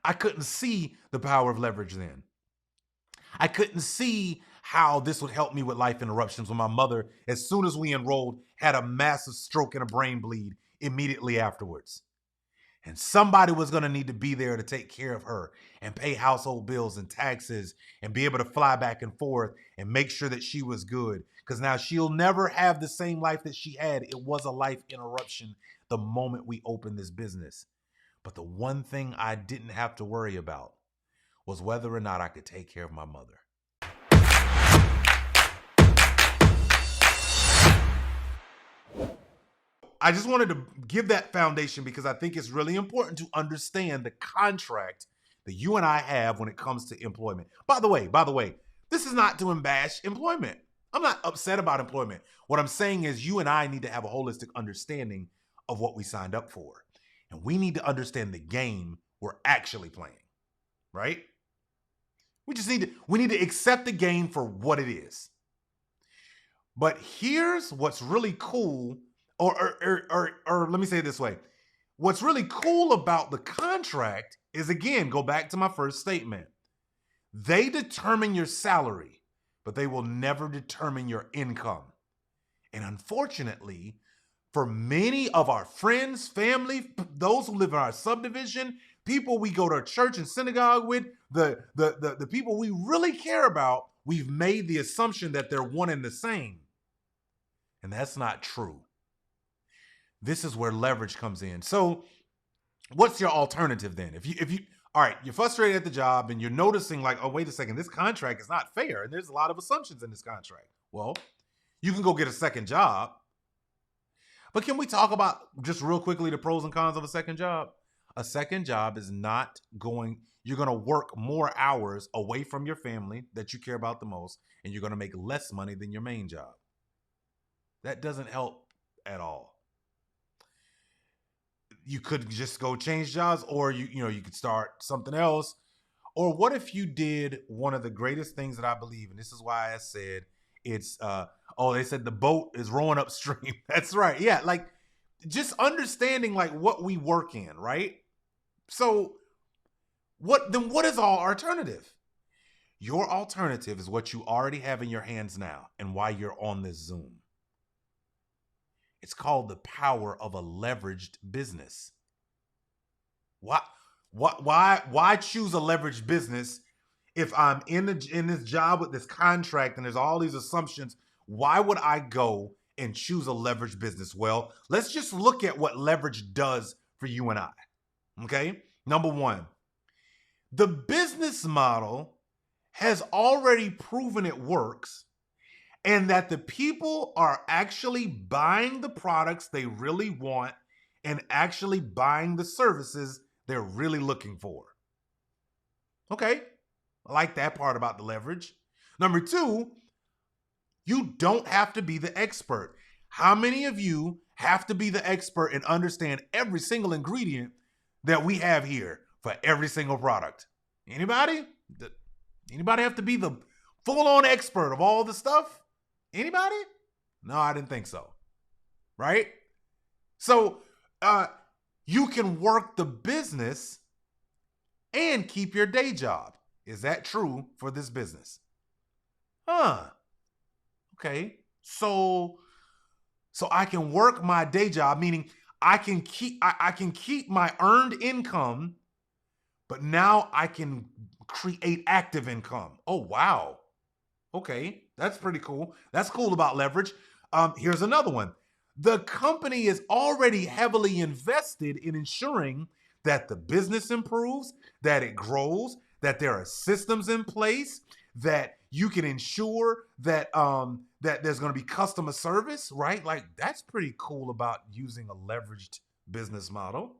I couldn't see the power of leverage then. I couldn't see how this would help me with life interruptions when my mother, as soon as we enrolled, had a massive stroke and a brain bleed immediately afterwards. And somebody was going to need to be there to take care of her and pay household bills and taxes and be able to fly back and forth and make sure that she was good. Because now she'll never have the same life that she had. It was a life interruption the moment we opened this business. But the one thing I didn't have to worry about was whether or not I could take care of my mother. I just wanted to give that foundation because I think it's really important to understand the contract that you and I have when it comes to employment. By the way, this is not to bash employment. I'm not upset about employment. What I'm saying is you and I need to have a holistic understanding of what we signed up for. And we need to understand the game we're actually playing, right? We need to accept the game for what it is. But here's what's really cool, or let me say it this way. What's really cool about the contract is, again, go back to my first statement. They determine your salary, but they will never determine your income. And unfortunately, for many of our friends, family, those who live in our subdivision, people we go to church and synagogue with, the people we really care about, we've made the assumption that they're one and the same. And that's not true. This is where leverage comes in. So what's your alternative then? If you all right, you're frustrated at the job and you're noticing like, oh, wait a second, this contract is not fair. And there's a lot of assumptions in this contract. Well, you can go get a second job. But can we talk about just real quickly the pros and cons of a second job? A second job is not going, you're going to work more hours away from your family that you care about the most, and you're going to make less money than your main job. That doesn't help at all. You could just go change jobs, or you could start something else. Or what if you did one of the greatest things that I believe, and this is why I said it's they said the boat is rowing upstream. That's right. Yeah, like just understanding like what we work in, right? So what is our alternative? Your alternative is what you already have in your hands now and why you're on this Zoom. It's called the power of a leveraged business. Why choose a leveraged business if I'm in this job with this contract and there's all these assumptions? Why would I go and choose a leveraged business? Well, let's just look at what leverage does for you and I. Okay? Number one, the business model has already proven it works, and that the people are actually buying the products they really want and actually buying the services they're really looking for. Okay, I like that part about the leverage. Number two, you don't have to be the expert. How many of you have to be the expert and understand every single ingredient that we have here for every single product? Anybody? Anybody have to be the full-on expert of all the stuff? Anybody? No, I didn't think so. Right? So you can work the business and keep your day job. Is that true for this business? Okay. So I can work my day job, meaning I can keep my earned income, but now I can create active income. Oh, wow. Okay, that's pretty cool. That's cool about leverage. Here's another one. The company is already heavily invested in ensuring that the business improves, that it grows, that there are systems in place, that you can ensure that that there's going to be customer service, right? Like that's pretty cool about using a leveraged business model,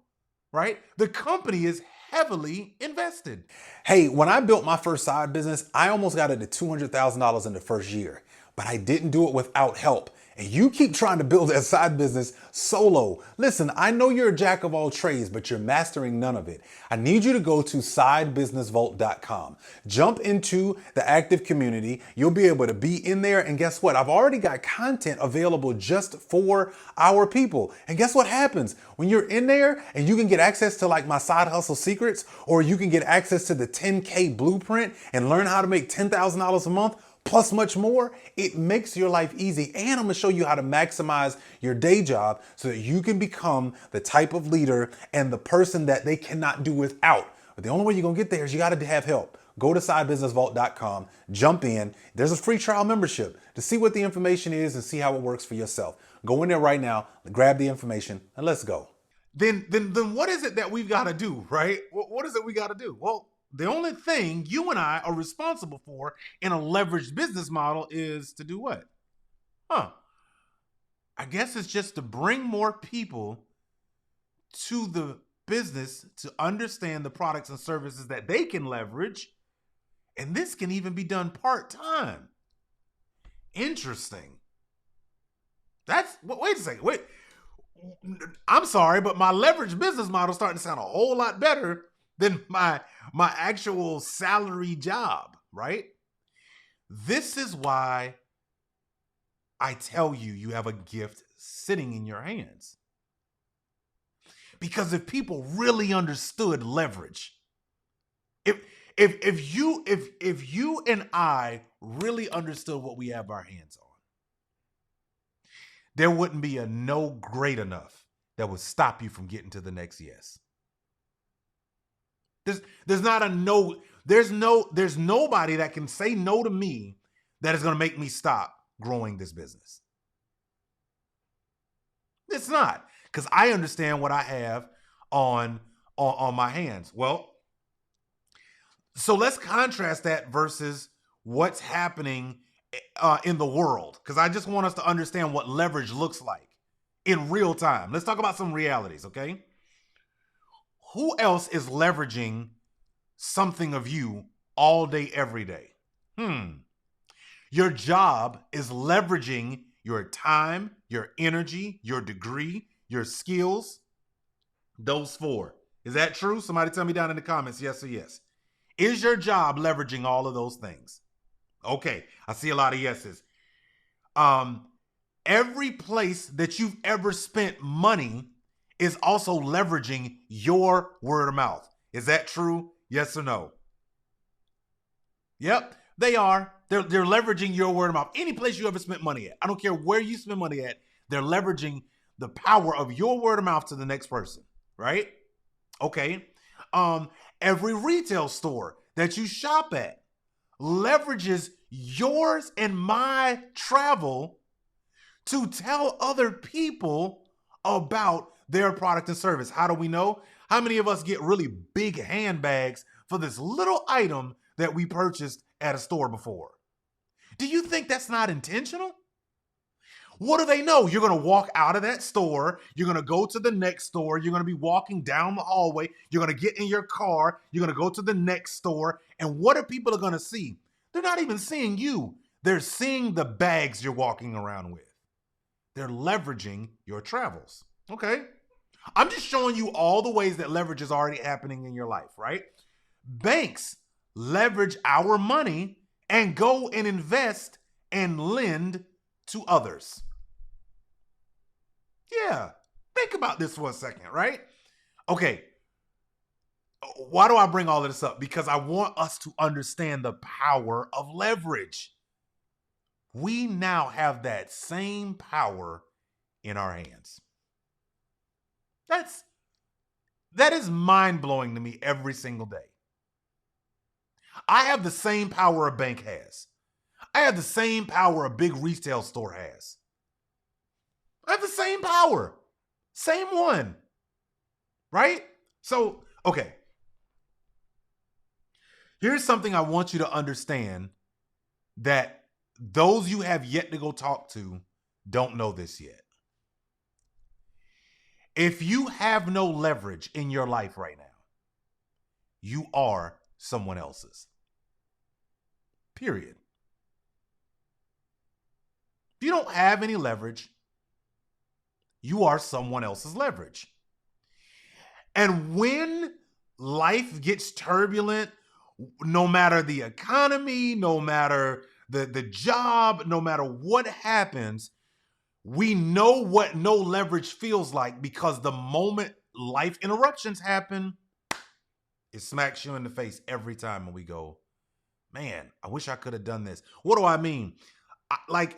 right? The company is heavily invested. Hey, when I built my first side business, I almost got it to $200,000 in the first year, but I didn't do it without help. and you keep trying to build that side business solo. Listen, I know you're a jack of all trades, but you're mastering none of it. I need you to go to sidebusinessvault.com. Jump into the active community. You'll be able to be in there. And guess what? I've already got content available just for our people. And guess what happens? When you're in there and you can get access to like my side hustle secrets, or you can get access to the 10K blueprint and learn how to make $10,000 a month, plus much more, it makes your life easy. And I'm gonna show you how to maximize your day job so that you can become the type of leader and the person that they cannot do without. But the only way you're gonna get there is you gotta have help. Go to sidebusinessvault.com, jump in. There's a free trial membership to see what the information is and see how it works for yourself. Go in there right now, grab the information, and let's go. Then what is it that we've got to do, right? What is it we got to do? Well, the only thing you and I are responsible for in a leveraged business model is to do what? I guess it's just to bring more people to the business to understand the products and services that they can leverage. And this can even be done part-time. Interesting. Wait a second. Wait. I'm sorry, but my leveraged business model is starting to sound a whole lot better than my actual salary job, right? This is why I tell you, you have a gift sitting in your hands. Because if people really understood leverage, if you and I really understood what we have our hands on, there wouldn't be a no great enough that would stop you from getting to the next yes. There's not a no, there's nobody that can say no to me that is going to make me stop growing this business. It's not, because I understand what I have on my hands. Well, so let's contrast that versus what's happening in the world, because I just want us to understand what leverage looks like in real time. Let's talk about some realities, okay? Who else is leveraging something of you all day, every day? Your job is leveraging your time, your energy, your degree, your skills. Those four. Is that true? Somebody tell me down in the comments, yes or yes. Is your job leveraging all of those things? Okay, I see a lot of yeses. Every place that you've ever spent money is also leveraging your word of mouth. Is that true? Yes or no? Yep, they are. They're leveraging your word of mouth. Any place you ever spent money at. I don't care where you spend money at. They're leveraging the power of your word of mouth to the next person, right? Okay. Every retail store that you shop at leverages yours and my travel to tell other people about their product and service. How do we know? How many of us get really big handbags for this little item that we purchased at a store before? Do you think that's not intentional? What do they know? You're going to walk out of that store. You're going to go to the next store. You're going to be walking down the hallway. You're going to get in your car. You're going to go to the next store. And what are people going to see? They're not even seeing you. They're seeing the bags you're walking around with. They're leveraging your travels. Okay? I'm just showing you all the ways that leverage is already happening in your life, right? Banks leverage our money and go and invest and lend to others. Yeah, think about this for a second, right? Okay, why do I bring all of this up? Because I want us to understand the power of leverage. We now have that same power in our hands. That is mind-blowing to me every single day. I have the same power a bank has. I have the same power a big retail store has. I have the same power. Same one. Right? So, okay. Here's something I want you to understand that those you have yet to go talk to don't know this yet. If you have no leverage in your life right now, you are someone else's. Period. If you don't have any leverage, you are someone else's leverage. And when life gets turbulent, no matter the economy, no matter the job, no matter what happens, we know what no leverage feels like, because the moment life interruptions happen, it smacks you in the face every time, and we go, man, I wish I could have done this. What do I mean? I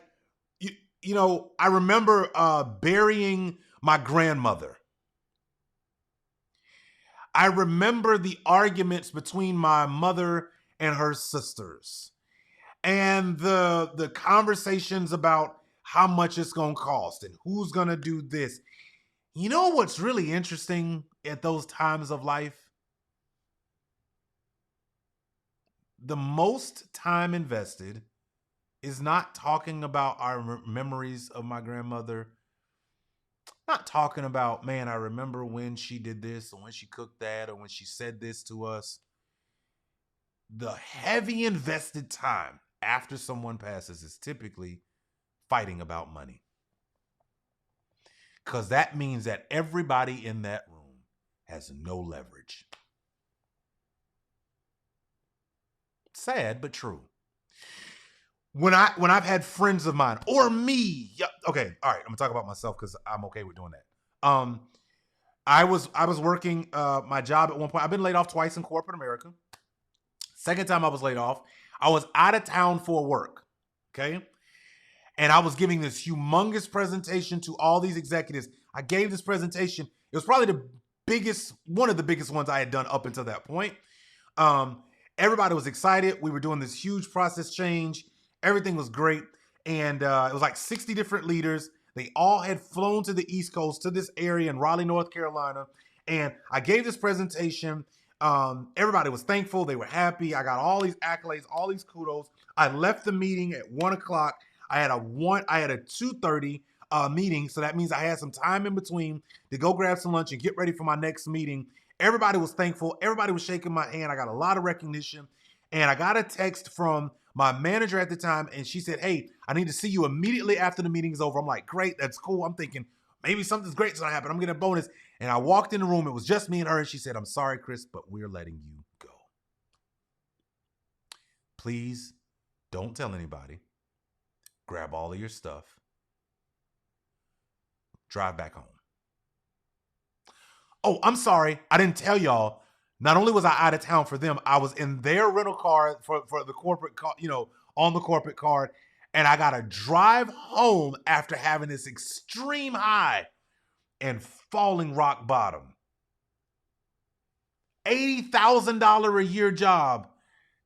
remember burying my grandmother. I remember the arguments between my mother and her sisters, and the conversations about how much it's going to cost and who's going to do this. You know what's really interesting at those times of life? The most time invested is not talking about our memories of my grandmother, not talking about, man, I remember when she did this or when she cooked that or when she said this to us. The heavy invested time after someone passes is typically fighting about money. Because that means that everybody in that room has no leverage. Sad, but true. When I've had friends of mine or me, okay, all right, I'm gonna talk about myself because I'm okay with doing that. I was working my job at one point. I've been laid off twice in corporate America. Second time I was laid off, I was out of town for work, okay? And I was giving this humongous presentation to all these executives. I gave this presentation. It was probably one of the biggest ones I had done up until that point. Everybody was excited. We were doing this huge process change. Everything was great. And it was like 60 different leaders. They all had flown to the East Coast, to this area in Raleigh, North Carolina. And I gave this presentation. Everybody was thankful. They were happy. I got all these accolades, all these kudos. I left the meeting at 1:00. I had a 2:30 meeting. So that means I had some time in between to go grab some lunch and get ready for my next meeting. Everybody was thankful. Everybody was shaking my hand. I got a lot of recognition. And I got a text from my manager at the time, and she said, hey, I need to see you immediately after the meeting is over. I'm like, great, that's cool. I'm thinking maybe something's great's gonna happen. I'm getting a bonus. And I walked in the room. It was just me and her. And she said, I'm sorry, Chris, but we're letting you go. Please don't tell anybody. Grab all of your stuff. Drive back home. Oh, I'm sorry. I didn't tell y'all. Not only was I out of town for them, I was in their rental car for the corporate car, on the corporate card. And I got to drive home after having this extreme high and falling rock bottom. $80,000 a year job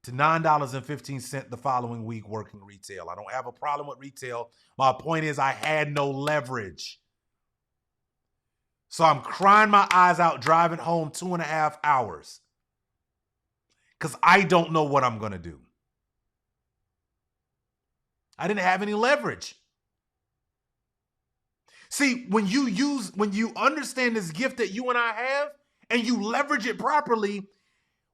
to $9.15 the following week working retail. I don't have a problem with retail. My point is I had no leverage. So I'm crying my eyes out driving home 2.5 hours because I don't know what I'm going to do. I didn't have any leverage. See, when you understand this gift that you and I have and you leverage it properly,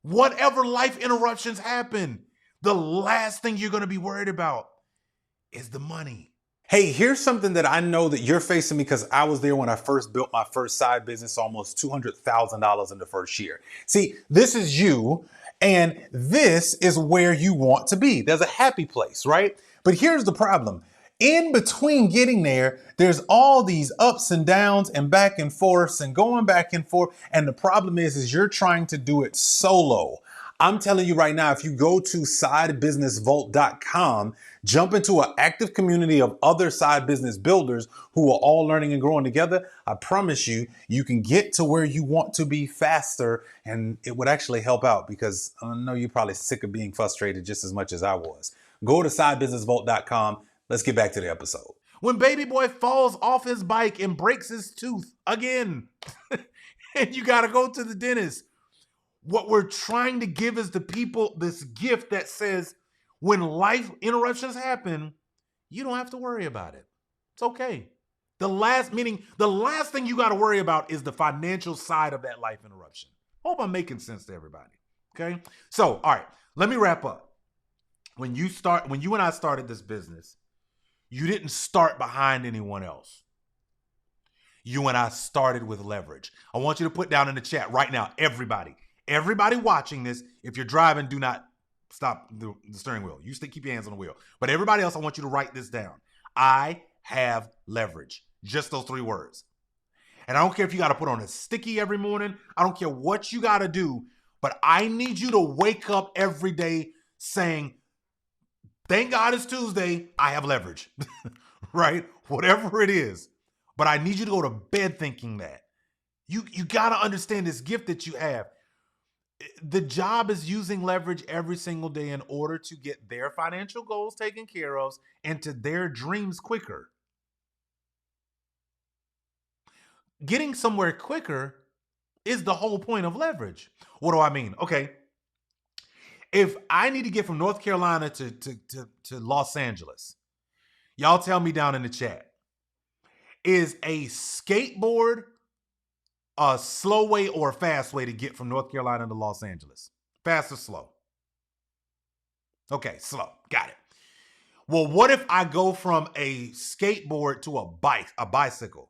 whatever life interruptions happen, the last thing you're going to be worried about is the money. Hey, here's something that I know that you're facing because I was there when I first built my first side business, almost $200,000 in the first year. See, this is you, and this is where you want to be. There's a happy place, right? But here's the problem. In between getting there, there's all these ups and downs and back and forths and going back and forth. And the problem is you're trying to do it solo. I'm telling you right now, if you go to sidebusinessvault.com, jump into an active community of other side business builders who are all learning and growing together, I promise you, you can get to where you want to be faster, and it would actually help out because I know you're probably sick of being frustrated just as much as I was. Go to sidebusinessvault.com. Let's get back to the episode. When baby boy falls off his bike and breaks his tooth again, and you got to go to the dentist, what we're trying to give is the people this gift that says when life interruptions happen, you don't have to worry about it. It's okay. The last thing you got to worry about is the financial side of that life interruption. Hope I'm making sense to everybody. Okay. So, all right, let me wrap up. When you and I started this business, You didn't start behind anyone else. You and I started with leverage. I want you to put down in the chat right now, everybody watching this, if you're driving, do not stop the steering wheel. You still keep your hands on the wheel. But everybody else, I want you to write this down. I have leverage. Just those 3 words. And I don't care if you got to put on a sticky every morning. I don't care what you got to do. But I need you to wake up every day saying, thank God it's Tuesday. I have leverage. Right? Whatever it is. But I need you to go to bed thinking that. You got to understand this gift that you have. The job is using leverage every single day in order to get their financial goals taken care of and to their dreams quicker. Getting somewhere quicker is the whole point of leverage. What do I mean? Okay. If I need to get from North Carolina to Los Angeles, y'all tell me down in the chat. Is a skateboard a slow way or a fast way to get from North Carolina to Los Angeles? Fast or slow? Okay, slow. Got it. Well, what if I go from a skateboard to a bicycle?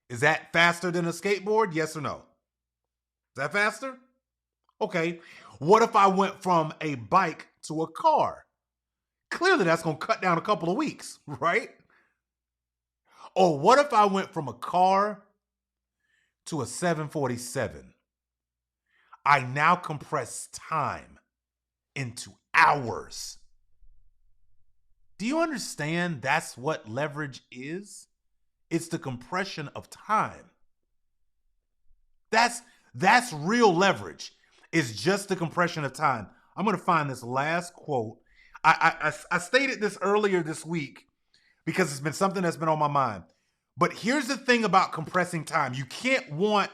Is that faster than a skateboard? Yes or no? Is that faster? Okay. What if I went from a bike to a car? Clearly, that's going to cut down a couple of weeks, right? Or what if I went from a car to a 747? I now compress time into hours. Do you understand that's what leverage is? It's the compression of time. That's real leverage. It's just the compression of time. I'm going to find this last quote. I stated this earlier this week because it's been something that's been on my mind. But here's the thing about compressing time. You can't want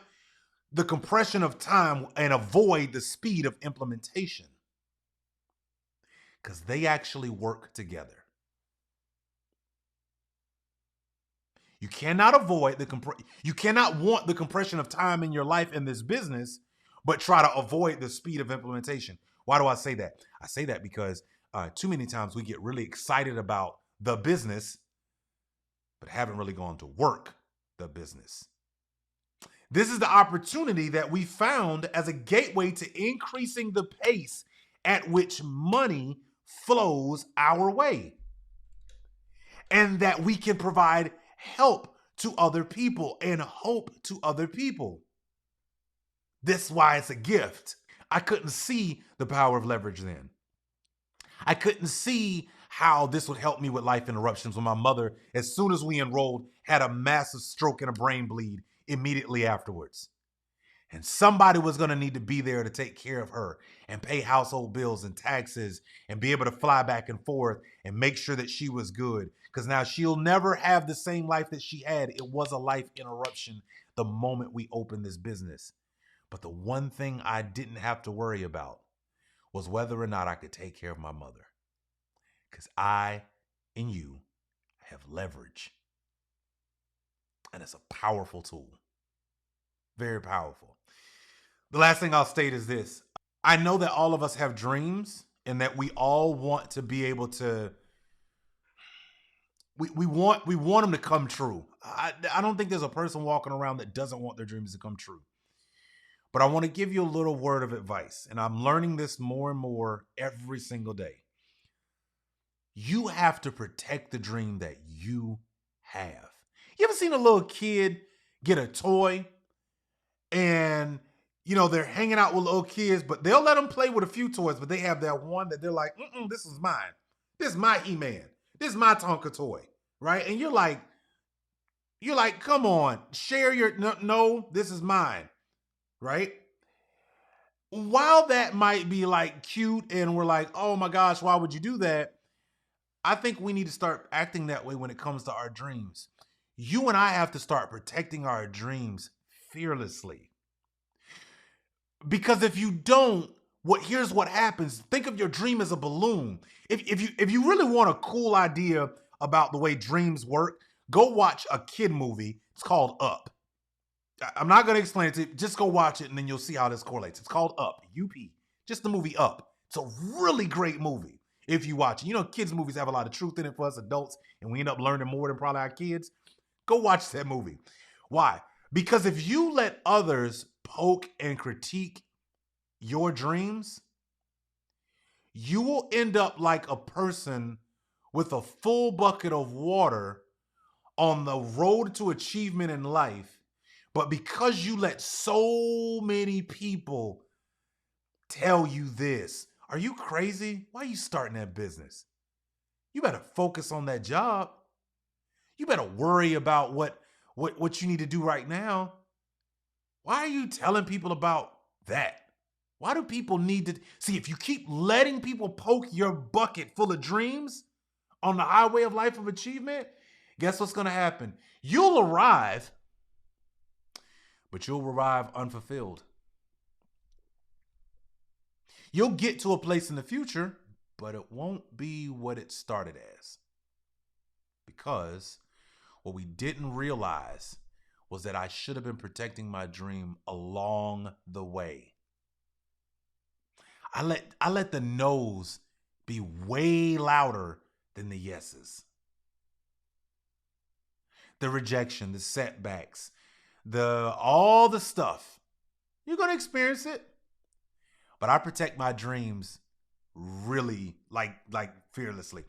the compression of time and avoid the speed of implementation, because they actually work together. You cannot avoid you cannot want the compression of time in your life in this business, but try to avoid the speed of implementation. Why do I say that? I say that because too many times we get really excited about the business, but haven't really gone to work the business. This is the opportunity that we found as a gateway to increasing the pace at which money flows our way, and that we can provide help to other people and hope to other people. This is why it's a gift. I couldn't see the power of leverage then. I couldn't see how this would help me with life interruptions when my mother, as soon as we enrolled, had a massive stroke and a brain bleed immediately afterwards. And somebody was going to need to be there to take care of her and pay household bills and taxes and be able to fly back and forth and make sure that she was good. Because now she'll never have the same life that she had. It was a life interruption the moment we opened this business. But the one thing I didn't have to worry about was whether or not I could take care of my mother. Because I and you have leverage. And it's a powerful tool. Very powerful. The last thing I'll state is this. I know that all of us have dreams and that we all want to be able to, we want them to come true. I don't think there's a person walking around that doesn't want their dreams to come true. But I want to give you a little word of advice, and I'm learning this more and more every single day. You have to protect the dream that you have. You ever seen a little kid get a toy and, they're hanging out with little kids, but they'll let them play with a few toys, but they have that one that they're like, this is mine. This is my He-Man. This is my Tonka toy, right? And you're like, come on, share your, no, this is mine. Right? While that might be like cute and we're like, oh my gosh, why would you do that? I think we need to start acting that way when it comes to our dreams. You and I have to start protecting our dreams fearlessly. Because if you don't, here's what happens. Think of your dream as a balloon. If you really want a cool idea about the way dreams work, go watch a kid movie. It's called Up. I'm not going to explain it to you. Just go watch it and then you'll see how this correlates. It's called Up, UP. Just the movie Up. It's a really great movie. If you watch it. You know, kids' movies have a lot of truth in it for us adults, and we end up learning more than probably our kids. Go watch that movie. Why? Because if you let others poke and critique your dreams, you will end up like a person with a full bucket of water on the road to achievement in life. But because you let so many people tell you this, are you crazy? Why are you starting that business? You better focus on that job. You better worry about what you need to do right now. Why are you telling people about that? Why do people need to see if you keep letting people poke your bucket full of dreams on the highway of life of achievement? Guess what's going to happen? You'll arrive, but you'll arrive unfulfilled. You'll get to a place in the future, but it won't be what it started as. Because what we didn't realize was that I should have been protecting my dream along the way. I let the no's be way louder than the yeses. The rejection, the setbacks, all the stuff. You're going to experience it. But I protect my dreams really like fearlessly.